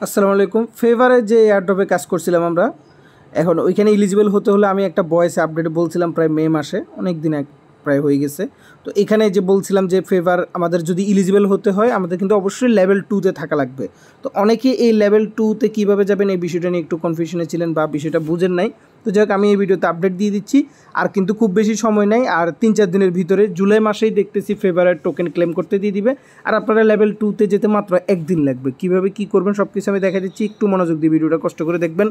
আসসালামু আলাইকুম। ফেভারে যে এয়ারড্রপে কাজ করছিলাম আমরা, এখন ওইখানে এলিজিবল হতে হলে আমি একটা ভয়েস আপডেটে বলছিলাম প্রায় মে মাসে, অনেক দিন প্রায় হয়ে গেছে। তো এখানে যে বলছিলাম যে ফেভার আমাদের যদি এলিজিবল হতে হয় আমাদের কিন্তু অবশ্যই লেভেল 2-তে থাকা লাগবে। তো অনেকে এই লেভেল 2-তে কীভাবে যাবেন এই বিষয়টা নিয়ে একটু কনফিউশনে ছিলেন বা বিষয়টা বুঝেন নাই। তো যাই হোক, আমি এই ভিডিওতে আপডেট দিয়ে দিচ্ছি। আর কিন্তু খুব বেশি সময় নেই, আর 3-4 দিনের ভিতরে জুলাই মাসেই দেখতেছি ফেভারের টোকেন ক্লেম করতে দিয়ে দিবে। আর আপনারা লেভেল 2-তে যেতে মাত্র একদিন লাগবে। কীভাবে কী করবেন সব কিছু আমি দেখা দিচ্ছি, একটু মনোযোগ দিয়ে ভিডিওটা কষ্ট করে দেখবেন।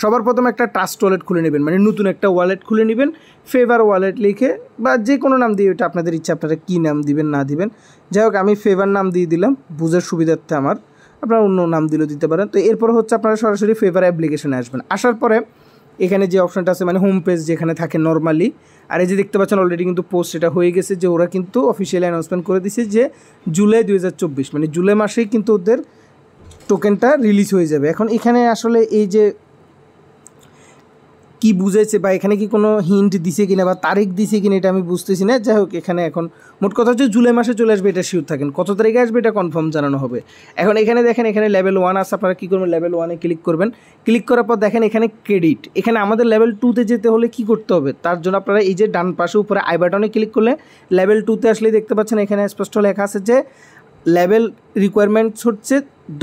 সবার প্রথমে একটা ট্রাস্ট ওয়ালেট খুলে নেবেন, মানে নতুন একটা ওয়ালেট খুলে নেবেন, ফেভার ওয়ালেট লিখে বা যে কোনো নাম দিয়ে, ওটা আপনাদের ইচ্ছা আপনারা কী নাম দিবেন না দিবেন। যাই হোক, আমি ফেভার নাম দিয়ে দিলাম বুঝার সুবিধার্থে আমার, আপনারা অন্য নাম দিলেও দিতে পারেন। তো এরপর হচ্ছে আপনারা সরাসরি ফেভার অ্যাপ্লিকেশনে আসবেন। আসার পরে এখানে যে অপশানটা আছে মানে হোম পেজ যেখানে থাকে নর্মালি, আর এই যে দেখতে পাচ্ছেন অলরেডি কিন্তু পোস্ট এটা হয়ে গেছে যে ওরা কিন্তু অফিসিয়ালি অ্যানাউন্সমেন্ট করে দিছে যে জুলাই 2024 মানে জুলাই মাসেই কিন্তু ওদের টোকেনটা রিলিজ হয়ে যাবে। এখন এখানে আসলে এই যে কি বুঝাইছে বা এখানে কি কোনো হিন্ট দিছে কিনা বা তারিখ দিছে কিনা এটা আমি বুঝতেছি না। যাই হোক, এখানে এখন মোট কথা হচ্ছে জুলাই মাসে চলে আসবে, এটা শিওর থাকেন। কত তারিখে আসবে এটা কনফার্ম জানানো হবে। এখন এখানে দেখেন, এখানে লেভেল 1 আছে, আপনারা কী করবেন লেভেল 1-এ ক্লিক করবেন। ক্লিক করার পর দেখেন এখানে ক্রেডিট, এখানে আমাদের লেভেল 2-তে যেতে হলে কি করতে হবে, তার জন্য আপনারা এই যে ডান পাশে উপরে আই বাটনে ক্লিক করলে লেভেল 2-তে আসলেই দেখতে পাচ্ছেন এখানে স্পষ্ট লেখা আছে যে লেভেল রিকোয়ারমেন্টস হচ্ছে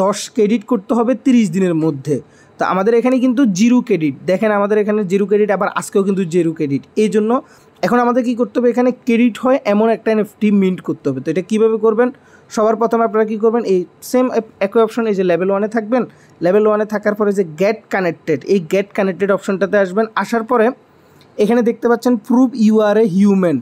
10 ক্রেডিট করতে হবে 30 দিনের মধ্যে। তো আমাদের এখানে কিন্তু 0 ক্রেডিট, দেখেন আমাদের এখানে 0 ক্রেডিট, আবার আজকেও কিন্তু 0 ক্রেডিট। এই জন্য এখন আমাদের কী করতে হবে, এখানে ক্রেডিট হয় এমন একটা এনএফটি মিন্ট করতে হবে। তো এটা কীভাবে করবেন, সবার প্রথমে আপনারা কী করবেন, এই সেম একই অপশন, এই যে লেভেল 1-এ থাকবেন, লেভেল 1-এ থাকার পরে যে গেট কানেক্টেড, এই গেট কানেক্টেড অপশনটাতে আসবেন। আসার পরে এখানে দেখতে পাচ্ছেন prove you are a human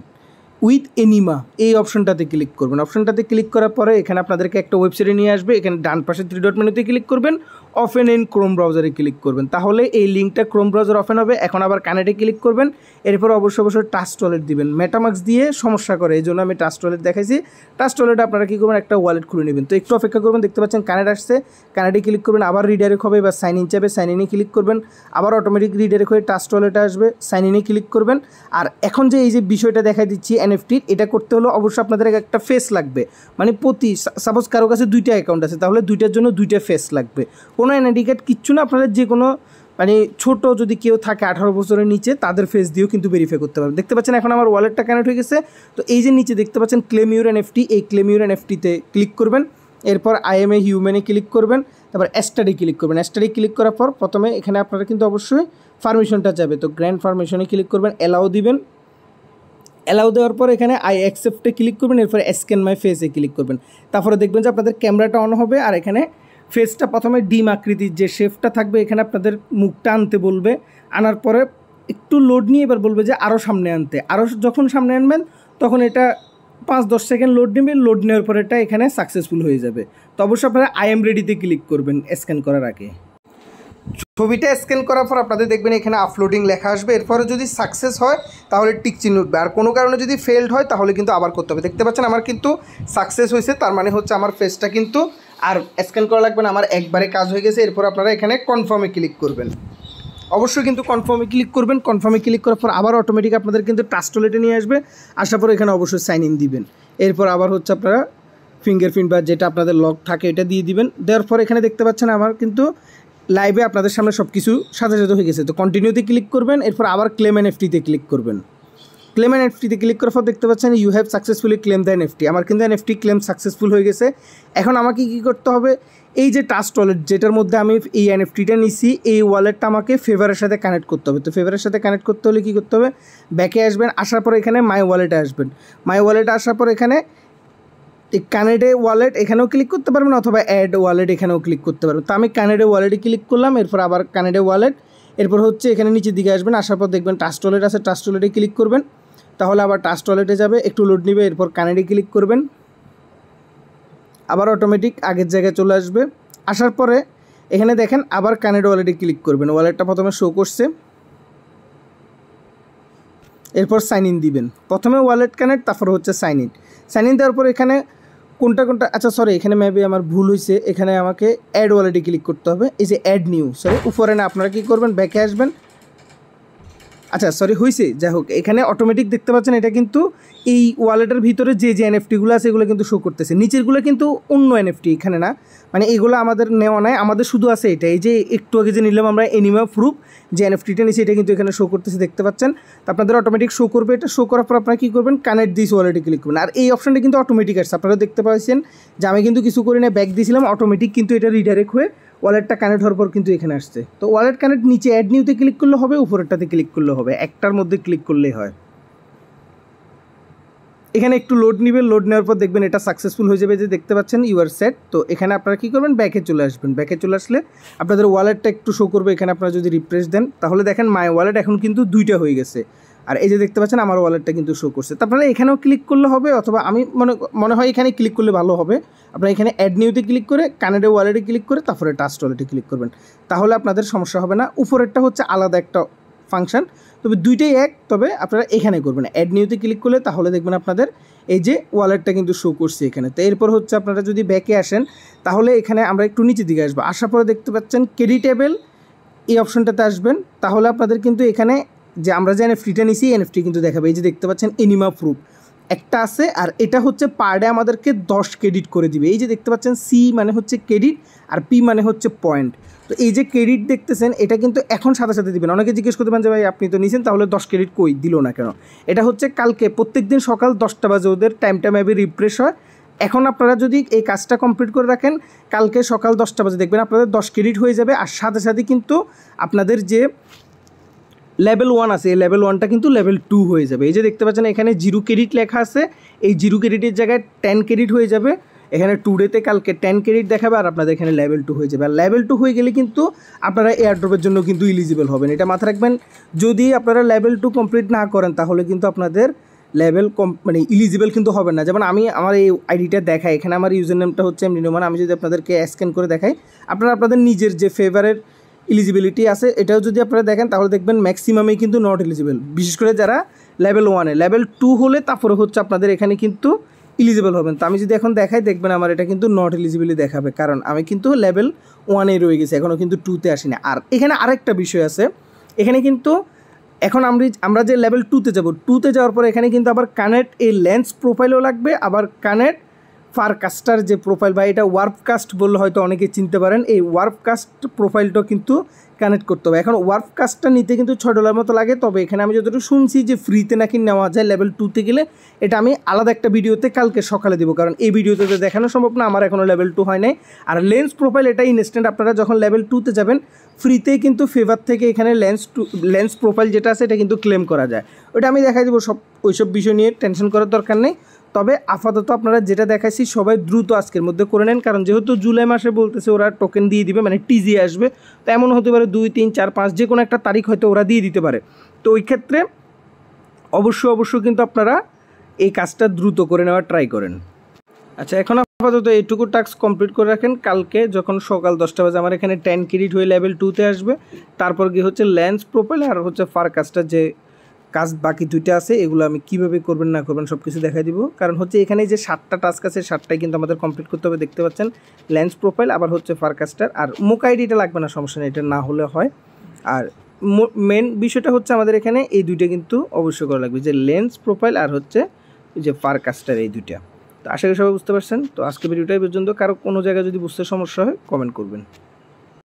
with এনিমা, এই অপশনটাতে ক্লিক করবেন। অপশনটাতে ক্লিক করার পরে এখানে আপনাদেরকে একটা ওয়েবসাইটে নিয়ে আসবে, এখানে ডান পাশে 3 ডট মেনুতে ক্লিক করবেন, ওপেন ইন ক্রোম ব্রাউজারে ক্লিক করবেন, তাহলে এই লিঙ্কটা ক্রোম ব্রাউজার ওপেন হবে। এখন আবার কানেক্টে ক্লিক করবেন, এরপর অবশ্যই ট্রাস্ট ওয়ালেট দিবেন। মেটামাক্স দিয়ে সমস্যা করে, এই জন্য আমি ট্রাস্ট ওয়ালেট দেখাইছি। ট্রাস্ট ওয়ালেটে আপনারা কী করবেন, একটা ওয়ালেট খুলে নেবেন। তো একটু অপেক্ষা করবেন, দেখতে পাচ্ছেন কানেক্ট আসছে, কানেক্টে ক্লিক করবেন, আবার রিডাইরেক্ট হবে, এবার সাইন ইন চাবে, সাইন ইনে ক্লিক করবেন, আবার অটোমেটিক রিডাইরেক্ট হয়ে ট্রাস্ট ওয়ালেটে আসবে, সাইন ইনে ক্লিক করবেন। আর এখন যে এই যে বিষয়টা দেখাই দিচ্ছি এনএফটির, এটা করতে হলে অবশ্যই আপনাদের একটা ফেস লাগবে, মানে প্রতি সাপোজ কারো কাছে 2টা অ্যাকাউন্ট আছে, তাহলে 2টার জন্য 2টা ফেস লাগবে। কোনো এনআইডি কার্ড কিচ্ছু না, আপনারা যে কোনো মানে ছোট যদি কেউ থাকে 18 বছরের নিচে তাদের ফেস দিয়েও কিন্তু ভেরিফাই করতে পারবেন। দেখতে পাচ্ছেন এখন আমার ওয়ালেটটা কানেক্ট হয়ে গেছে। তো এই যে নিচে দেখতে পাচ্ছেন ক্লেম ইউর এনএফটি, এই ক্লেম ইউর এনএফটিতে ক্লিক করবেন, এরপর আই এম এ হিউম্যানে ক্লিক করবেন, তারপর স্টাডি ক্লিক করবেন। স্টাডি ক্লিক করার পর প্রথমে এখানে আপনারা কিন্তু অবশ্যই পারমিশনটা যাবে, তো গ্র্যান্ড পারমিশনে ক্লিক করবেন, অ্যালাউ দিবেন। অ্যালাউ দেওয়ার পর এখানে আই অ্যাকসেপ্টে ক্লিক করবেন, এরপর স্ক্যান মাই ফেসে ক্লিক করবেন। তারপরে দেখবেন যে আপনাদের ক্যামেরাটা অন হবে, আর এখানে ফেসটা প্রথমে ডিম আকৃতির যে শেপটা থাকবে, এখানে আপনাদের মুখটা আনতে বলবে। আনার পরে একটু লোড নিয়ে এবার বলবে যে আরও সামনে আনতে, আরও যখন সামনে আনবেন তখন এটা 5-10 সেকেন্ড লোড নেবে। লোড নেওয়ার পর এটা এখানে সাকসেসফুল হয়ে যাবে। তো অবশ্যই আপনারা আই এম রেডিতে ক্লিক করবেন স্ক্যান করার আগে। ছবিটা স্ক্যান করার পর আপনাদের দেখবেন এখানে আপলোডিং লেখা আসবে, এরপরে যদি সাকসেস হয় তাহলে টিক চিহ্ন উঠবে, আর কোনো কারণে যদি ফেলড হয় তাহলে কিন্তু আবার করতে হবে। দেখতে পাচ্ছেন আমার কিন্তু সাকসেস হয়েছে, তার মানে হচ্ছে আমার ফেসটা কিন্তু আর স্ক্যান করা লাগবে না, আমার একবারে কাজ হয়ে গেছে। এরপর আপনারা এখানে কনফার্মে ক্লিক করবেন, অবশ্যই কিন্তু কনফার্মে ক্লিক করবেন। কনফার্মে ক্লিক করার পর আবার অটোমেটিক আপনাদের কিন্তু ট্রাস্ট ওয়ালেটে নিয়ে আসবে। আসার পর এখানে অবশ্যই সাইন ইন দিবেন, এরপর আবার হচ্ছে আপনারা ফিঙ্গারপ্রিন্ট বা যেটা আপনাদের লক থাকে এটা দিয়ে দিবেন। দেওয়ার পর এখানে দেখতে পাচ্ছেন আমার কিন্তু লাইভে আপনাদের সামনে সব কিছু সাথে সাথে হয়ে গেছে। তো কন্টিনিউতে ক্লিক করবেন, এরপর আবার ক্লেম এনএফটিতে ক্লিক করবেন। ক্লেম এনএফটিতে ক্লিক করার পর দেখতে পাচ্ছেন you have successfully claim the NFT, আমার কিন্তু এনএফটি ক্লেম সাকসেসফুল হয়ে গেছে। এখন আমাকে কী করতে হবে, এই যে ট্রাস্ট ওয়ালেট যেটার মধ্যে আমি এই এনএফটিটা নিছি, এই ওয়ালেটটা আমাকে ফেভারের সাথে কানেক্ট করতে হবে। তো ফেভারের সাথে কানেক্ট করতে হলে কী করতে হবে, ব্যাকে আসবেন, আসার পর এখানে মাই ওয়ালেটে আসবেন। মাই ওয়ালেটে আসার পর এখানে এই কানেডে ওয়ালেট এখানেও ক্লিক করতে পারবেন, অথবা অ্যাড ওয়ালেট এখানেও ক্লিক করতে পারবেন। তো আমি কানেডে ওয়ালেটে ক্লিক করলাম, এরপর আবার কানেডে ওয়ালেট, এরপর হচ্ছে এখানে নিচের দিকে আসবেন, আসার পর দেখবেন ট্রাস্ট ওয়ালেট আছে, ট্রাস্ট ওয়ালেটে ক্লিক করবেন, তাহলে আবার ট্রাস্ট ওয়ালেটে যাবে, একটু লোড নেবে, এরপর কানেডে ক্লিক করবেন, আবার অটোমেটিক আগের জায়গায় চলে আসবে। আসার পরে এখানে দেখেন আবার কানেডে ওয়ালেটে ক্লিক করবেন, ওয়ালেটটা প্রথমে শো করছে, এরপর সাইন ইন দিবেন। প্রথমে ওয়ালেট কানেক্ট, তারপর হচ্ছে সাইন ইন। সাইন ইন দেওয়ার পর এখানে কোনটা আচ্ছা সরি, এখানে মেবি আমার ভুল হয়েছে, এখানে আমাকে অ্যাড ওয়ালেটে ক্লিক করতে হবে। এই যে অ্যাড নিউ, সরি উপরে না, আপনারা কী করবেন, ব্যাকে আসবেন, আচ্ছা সরি হয়েছে, যাই হোক এখানে অটোমেটিক দেখতে পাচ্ছেন এটা কিন্তু এই ওয়ালেটের ভিতরে যে যে এনএফটিগুলো আছে এগুলো কিন্তু শো করতেছে, নিচেরগুলো কিন্তু অন্য এনএফটি, এখানে না, মানে এগুলো আমাদের নেওয়া নাই, আমাদের শুধু আছে এটা। এই যে একটু আগে যে নিলাম আমরা এনিমা প্রুফ যে এনএফটিটা নিয়েছি এটা কিন্তু এখানে শো করতেছে, দেখতে পাচ্ছেন। তো আপনাদের অটোমেটিক শো করবে, এটা শো করার পর আপনারা কী করবেন, কানেক্ট দিস ওয়ালেটে ক্লিক করবেন। আর এই অপশানটা কিন্তু অটোমেটিক আসছে, আপনারা দেখতে পাচ্ছেন যে আমি কিন্তু কিছু করি না, ব্যাক দিয়েছিলাম, অটোমেটিক কিন্তু এটা রিডাইরেক্ট হয়ে ওয়ালেটটা কানেক্ট হওয়ার পর কিন্তু এখানে আসছে। তো ওয়ালেট কানেক্ট নিচে অ্যাড নিউতে ক্লিক করলে হবে, উপরেরটাতে ক্লিক করলে হবে, একটার মধ্যে ক্লিক করলেই হয়। এখানে একটু লোড নেবে, লোড নেওয়ার পর দেখবেন এটা সাকসেসফুল হয়ে যাবে, যে দেখতে পাচ্ছেন ইউ আর সেট। তো এখানে আপনারা কী করবেন, ব্যাকে চলে আসবেন, ব্যাকে চলে আসলে আপনাদের ওয়ালেটটা একটু শো করবে। এখানে আপনারা যদি রিফ্রেশ দেন তাহলে দেখেন মাই ওয়ালেট এখন কিন্তু 2টা হয়ে গেছে, আর এই যে দেখতে পাচ্ছেন আমার ওয়ালেটটা কিন্তু শো করছে। তো আপনারা এখানেও ক্লিক করলে হবে, অথবা আমি মনে হয় এখানে ক্লিক করলে ভালো হবে, আপনারা এখানে অ্যাড নিউতে ক্লিক করে কানেক্টেড ওয়ালেটে ক্লিক করে তারপরে ট্রাস্ট ওয়ালেটে ক্লিক করবেন, তাহলে আপনাদের সমস্যা হবে না। উপরেরটা হচ্ছে আলাদা একটা ফাংশন, তবে দুইটাই এক, তবে আপনারা এখানে করবেন অ্যাড নিউতে ক্লিক করলে, তাহলে দেখবেন আপনাদের এই যে ওয়ালেটটা কিন্তু শো করছে এখানে। তো এরপর হচ্ছে আপনারা যদি ব্যাকে আসেন তাহলে এখানে আমরা একটু নিচের দিকে আসবো, আসার পরে দেখতে পাচ্ছেন ক্রেডিটেবল এই অপশনটাতে আসবেন, তাহলে আপনাদের কিন্তু এখানে যে আমরা যে এনএফটিটা নিছি এনএফটি কিন্তু দেখাবে। এই যে দেখতে পাচ্ছেন এনিমা প্রুফ একটা আছে, আর এটা হচ্ছে পার ডে আমাদেরকে 10 ক্রেডিট করে দিবে। এই যে দেখতে পাচ্ছেন সি মানে হচ্ছে ক্রেডিট আর পি মানে হচ্ছে পয়েন্ট। তো এই যে ক্রেডিট দেখতেছেন এটা কিন্তু এখন সাথে সাথে দিবেন। অনেকে জিজ্ঞেস করতে পারেন যে ভাই আপনি তো নিয়েছেন তাহলে 10 ক্রেডিট কই দিল না কেন? এটা হচ্ছে কালকে প্রত্যেক দিন সকাল 10টা বাজে ওদের টাইমটা ম্যাপে রিফ্রেশ হয়। এখন আপনারা যদি এই কাজটা কমপ্লিট করে রাখেন কালকে সকাল 10টা বাজে দেখবেন আপনাদের 10 ক্রেডিট হয়ে যাবে, আর সাথে সাথে কিন্তু আপনাদের যে লেভেল 1 আছে এই লেভেল 1টা কিন্তু লেভেল 2 হয়ে যাবে। এই যে দেখতে পাচ্ছেন এখানে 0 ক্রেডিট লেখা আছে, এই 0 ক্রেডিটের জায়গায় 10 ক্রেডিট হয়ে যাবে। এখানে টুডেতে কালকে 10 ক্রেডিট দেখাবে, আর আপনাদের এখানে লেভেল 2 হয়ে যাবে। আর লেভেল 2 হয়ে গেলে কিন্তু আপনারা এয়ারড্রপের জন্য কিন্তু ইলিজিবল হবেন, এটা মাথায় রাখবেন। যদি আপনারা লেভেল 2 কমপ্লিট না করেন তাহলে কিন্তু আপনাদের লেভেল মানে ইলিজিবল কিন্তু হবে না। যেমন আমি আমার এই আইডিটা দেখাই, এখানে আমার ইউজার নেমটা হচ্ছে এমনি নোমান। আমি যদি আপনাদেরকে স্ক্যান করে দেখাই, আপনারা আপনাদের নিজের যে ফেভারের ইলিজিবিলিটি আছে এটাও যদি আপনারা দেখেন তাহলে দেখবেন ম্যাক্সিমামেই কিন্তু নট এলিজিবল, বিশেষ করে যারা লেভেল 1-এ। লেভেল 2 হলে তারপরে হচ্ছে আপনাদের এখানে কিন্তু ইলিজিবল হবেন। তো আমি যদি এখন দেখাই দেখবেন আমার এটা কিন্তু নট এলিজিবিলি দেখাবে, কারণ আমি কিন্তু লেভেল 1-এ রয়ে গেছি, এখনও কিন্তু 2-তে আসিনি। আর এখানে আরেকটা বিষয় আছে, এখানে কিন্তু এখন আমরা যে লেভেল 2-তে যাব, 2-তে যাওয়ার পরে এখানে কিন্তু আবার কানেক্ট এই লেন্স প্রোফাইলও লাগবে, আবার কানেক্ট ফারকাস্টার যে প্রোফাইল বা এটা ওয়ার্পকাস্ট বললে হয়তো অনেকে চিনতে পারেন, এই ওয়ার্পকাস্ট প্রোফাইলটাও কিন্তু কানেক্ট করতে হবে। এখন ওয়ার্পকাস্টটা নিতে কিন্তু $6 মতো লাগে, তবে এখানে আমি যতটুকু শুনছি যে ফ্রিতে নাকি নেওয়া যায় লেভেল 2-তে গেলে। এটা আমি আলাদা একটা ভিডিওতে কালকে সকালে দেবো, কারণ এই ভিডিওতে তো দেখানো সম্ভব না, আমার এখনও লেভেল 2 হয় নাই। আর লেন্স প্রোফাইল এটা ইনস্ট্যান্ট, আপনারা যখন লেভেল 2-তে যাবেন ফ্রিতেই কিন্তু ফেভার থেকে এখানে লেন্স প্রোফাইল যেটা আছে এটা কিন্তু ক্লেম করা যায়। ওটা আমি দেখাই দেবো, ওইসব বিষয় নিয়ে টেনশন করার দরকার নেই। তবে আপাতত আপনারা যেটা দেখাইছি সবাই দ্রুত আজকের মধ্যে করে নেন, কারণ যেহেতু জুলাই মাসে বলতেছে ওরা টোকেন দিয়ে দিবে, মানে টিজি আসবে, তো এমন হতে পারে 2, 3, 4, 5 যে কোনো একটা তারিখ হয়তো ওরা দিয়ে দিতে পারে। তো ওই ক্ষেত্রে অবশ্যই কিন্তু আপনারা এই কাজটা দ্রুত করে নেওয়ার ট্রাই করেন। আচ্ছা, এখন আপাতত এইটুকু টাস্ক কমপ্লিট করে রাখেন, কালকে যখন সকাল 10টা বাজে আমার এখানে 10 ক্রেডিট হয়ে লেভেল 2-তে আসবে। তারপর গিয়ে হচ্ছে লেন্স প্রোফাইল আর হচ্ছে ফারকাস্টার যে কাজ বাকি 2টা আছে এগুলো আমি কীভাবে করবেন না করবেন সব কিছু দেখাই দিব। কারণ হচ্ছে এখানে যে 7টা টাস্ক আছে 7টাই কিন্তু আমাদের কমপ্লিট করতে হবে। দেখতে পাচ্ছেন লেন্স প্রোফাইল, আবার হচ্ছে ফারকাস্টার, আর মুক আইডিটা লাগবে না, সমস্যা নেই, এটা না হলে হয়। আর মেন বিষয়টা হচ্ছে আমাদের এখানে এই 2টা কিন্তু অবশ্যই করা লাগবে, যে লেন্স প্রোফাইল আর হচ্ছে যে ফারকাস্টার, এই 2টা। তো আশা করি সবাই বুঝতে পারছেন। তো আজকে ভিডিওটাই পর্যন্ত, কারো কোনো জায়গায় যদি বুঝতে সমস্যা হয় কমেন্ট করবেন।